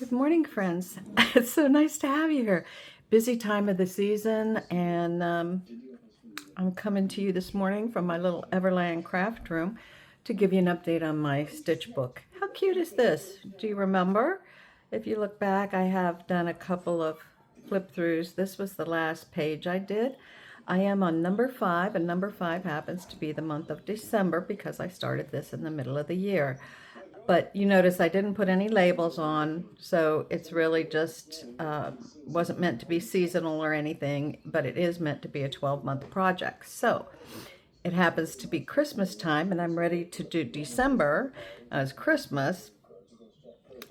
Good morning, friends. It's so nice to have you here. Busy time of the season, and I'm coming to you this morning from my little Everland craft room to give you an update on my stitch book. How cute is this? Do you remember? If you look back, I have done a couple of flip throughs. This was the last page I did. I am on number 5, and number 5 happens to be the month of December because I started this in the middle of the year. But you notice I didn't put any labels on, so it's really just wasn't meant to be seasonal or anything, but it is meant to be a 12-month project. So it happens to be Christmas time, and I'm ready to do December as Christmas.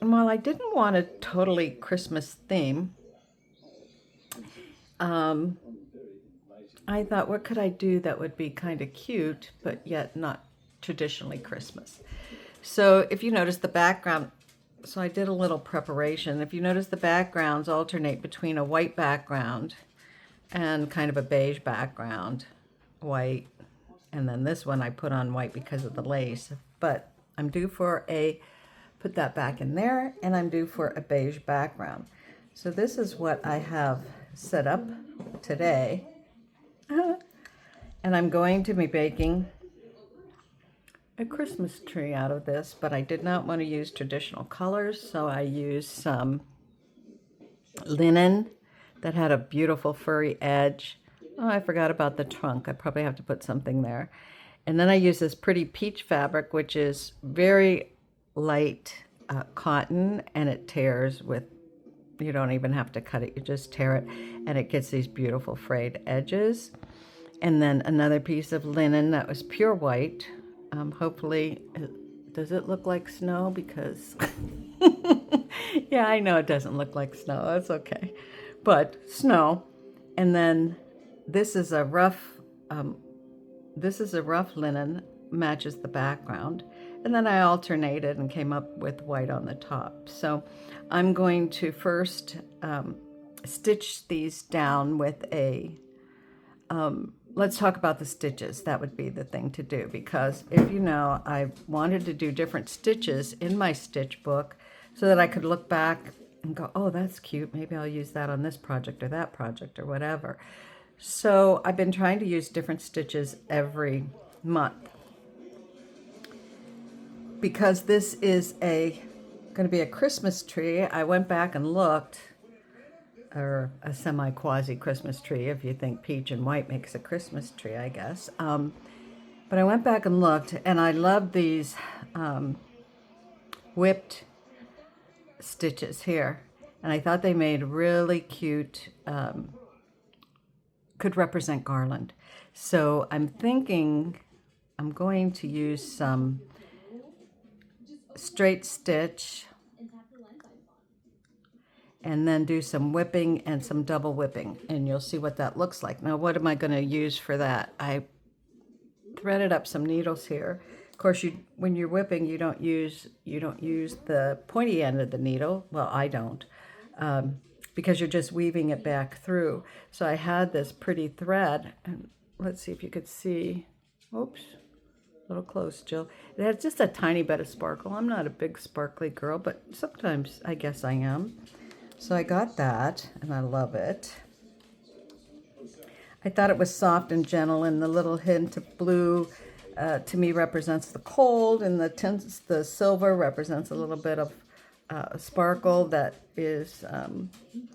And while I didn't want a totally Christmas theme, I thought, what could I do that would be kind of cute, but yet not traditionally Christmas? So if you notice the background, so I did a little preparation. If you notice the backgrounds alternate between a white background and kind of a beige background, white, and then this one I put on white because of the lace. But I'm due for put that back in there, and I'm due for a beige background. So this is what I have set up today. And I'm going to be baking a Christmas tree out of this, but I did not want to use traditional colors, so I used some linen that had a beautiful furry edge. Oh, I forgot about the trunk. I probably have to put something there. And then I used this pretty peach fabric, which is very light cotton, and it tears with, you don't even have to cut it, you just tear it, and it gets these beautiful frayed edges. And then another piece of linen that was pure white. Hopefully, does it look like snow? Because, yeah, I know it doesn't look like snow. That's okay. But snow. And then this is a rough linen, matches the background. And then I alternated and came up with white on the top. So I'm going to first stitch these down with a let's talk about the stitches. That would be the thing to do, because if you know, I wanted to do different stitches in my stitch book so that I could look back and go, oh, that's cute. Maybe I'll use that on this project or that project or whatever. So I've been trying to use different stitches every month. Because this is going to be a Christmas tree, I went back and looked, or a semi-quasi Christmas tree, if you think peach and white makes a Christmas tree, I guess. But I went back and looked, and I love these whipped stitches here. And I thought they made really cute, could represent garland. So I'm thinking I'm going to use some straight stitch, and then do some whipping and some double whipping, and you'll see what that looks like. Now, what am I going to use for that? I threaded up some needles here. Of course, when you're whipping, you don't use the pointy end of the needle. Well, I don't, because you're just weaving it back through. So I had this pretty thread, and let's see if you could see. Oops, a little close, Jill. It had just a tiny bit of sparkle. I'm not a big sparkly girl, but sometimes I guess I am. So I got that, and I love it. I thought it was soft and gentle, and the little hint of blue to me represents the cold, and the silver represents a little bit of sparkle that is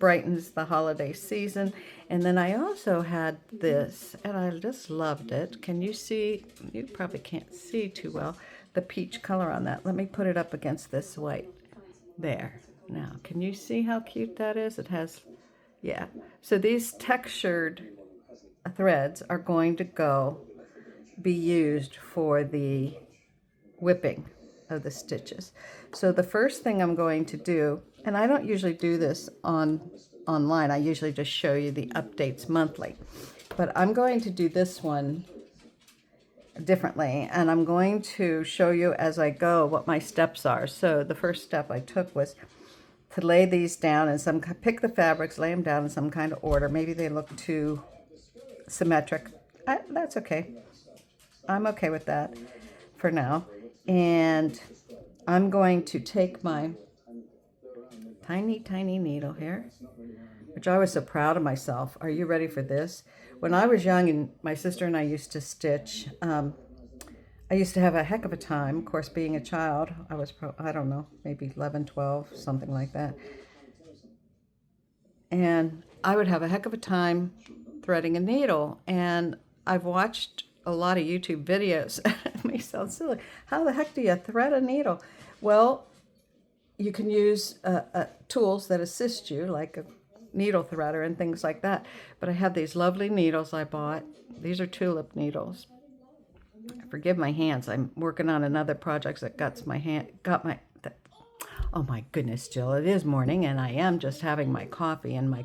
brightens the holiday season. And then I also had this, and I just loved it. Can you see? You probably can't see too well the peach color on that. Let me put it up against this white. There. Now, can you see how cute that is? It has, yeah. So these textured threads are going to be used for the whipping of the stitches. So the first thing I'm going to do, and I don't usually do this online, I usually just show you the updates monthly, but I'm going to do this one differently, and I'm going to show you as I go what my steps are. So the first step I took was to lay these down and pick the fabrics, lay them down in some kind of order. Maybe they look too symmetric. That's okay. I'm okay with that for now. And I'm going to take my Tiny, tiny needle here, which I was so proud of myself. Are you ready for this? When I was young and my sister and I used to stitch, I used to have a heck of a time. Of course, being a child, I was, I don't know, maybe 11, 12, something like that. And I would have a heck of a time threading a needle. And I've watched a lot of YouTube videos. It may sound silly. How the heck do you thread a needle? Well, you can use tools that assist you, like a needle threader and things like that. But I have these lovely needles I bought. These are tulip needles. Forgive my hands. I'm working on another project that oh my goodness, Jill, it is morning and I am just having my coffee in my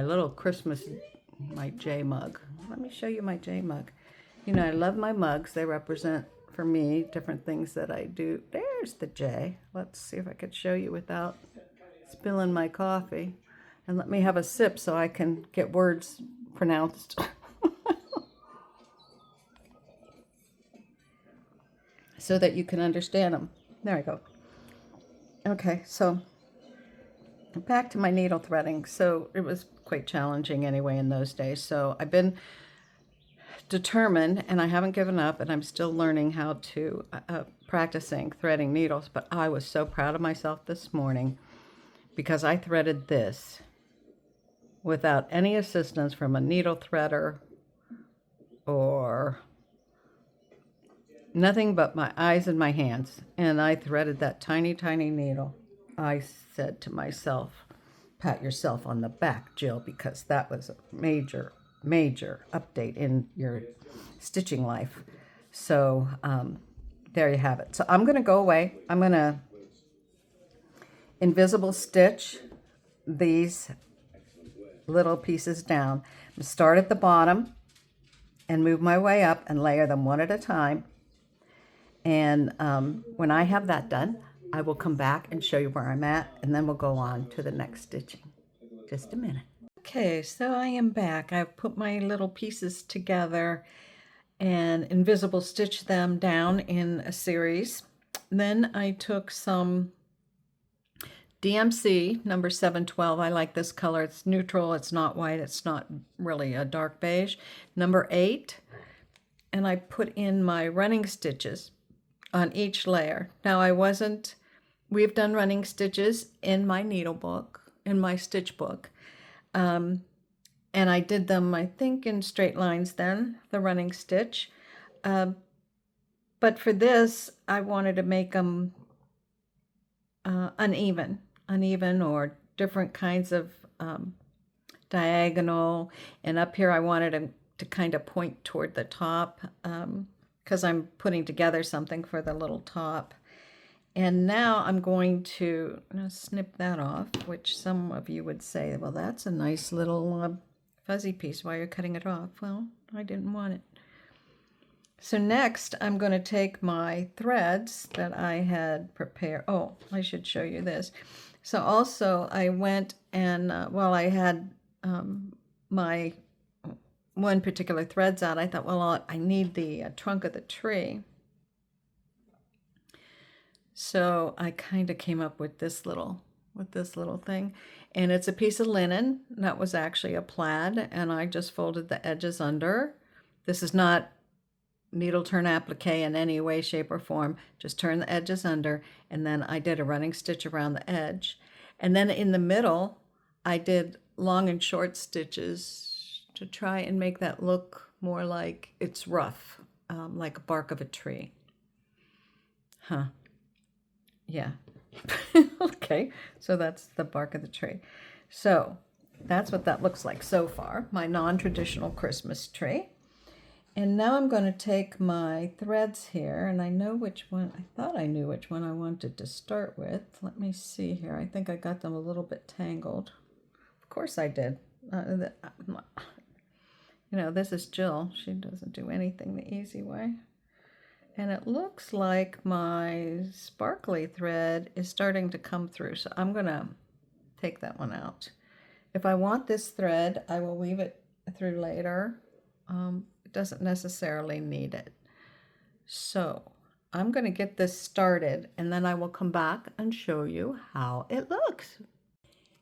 little Christmas, my J mug. Let me show you my J mug. You know, I love my mugs. They represent for me different things that I do. There's the J. Let's see if I could show you without spilling my coffee. And let me have a sip so I can get words pronounced. So that you can understand them. There I go. Okay, so back to my needle threading. So it was quite challenging anyway in those days. So I've been determined and I haven't given up, and I'm still learning how to practicing threading needles. But I was so proud of myself this morning because I threaded this without any assistance from a needle threader or nothing but my eyes and my hands. And I threaded that tiny, tiny needle. I said to myself, pat yourself on the back, Jill, because that was a major, major update in your stitching life. So there you have it. So I'm going to go away. I'm going to invisible stitch these little pieces down. I'm going to start at the bottom and move my way up and layer them one at a time. And when I have that done, I will come back and show you where I'm at, and then we'll go on to the next stitching. Just a minute. Okay, so I am back. I've put my little pieces together and invisible stitched them down in a series. Then I took some DMC number 712. I like this color. It's neutral. It's not white. It's not really a dark beige. Number 8. And I put in my running stitches on each layer. Now we've done running stitches in my needle book, in my stitch book. And I did them, I think, in straight lines then, the running stitch. But for this, I wanted to make them uneven or different kinds of diagonal. And up here, I wanted them to kind of point toward the top because I'm putting together something for the little top. And now I'm going to snip that off, which some of you would say, well, that's a nice little fuzzy piece. Why are you cutting it off? Well, I didn't want it. So next, I'm going to take my threads that I had prepared. Oh, I should show you this. So also, I went and, while I had my one particular threads out, I thought, well, I need the trunk of the tree. So I kind of came up with this little thing, and it's a piece of linen that was actually a plaid, and I just folded the edges under. This is not needle turn applique in any way, shape, or form. Just turn the edges under, and then I did a running stitch around the edge, and then in the middle I did long and short stitches to try and make that look more like it's rough, like a bark of a tree. Huh. Yeah. Okay, so that's the bark of the tree. So that's what that looks like so far, my non-traditional Christmas tree. And now I'm going to take my threads here, and I know which one, I thought I knew which one I wanted to start with. Let me see here. I think I got them a little bit tangled. Of course I did. You know, this is Jill. She doesn't do anything the easy way. And it looks like my sparkly thread is starting to come through, so I'm going to take that one out. If I want this thread, I will weave it through later. It doesn't necessarily need it. So I'm going to get this started and then I will come back and show you how it looks.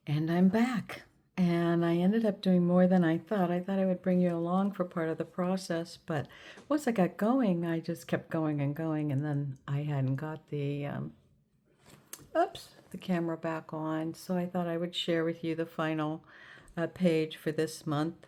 And I'm back. And I ended up doing more than I thought. I thought I would bring you along for part of the process, but once I got going, I just kept going and going, and then I hadn't got the the camera back on. So I thought I would share with you the final page for this month.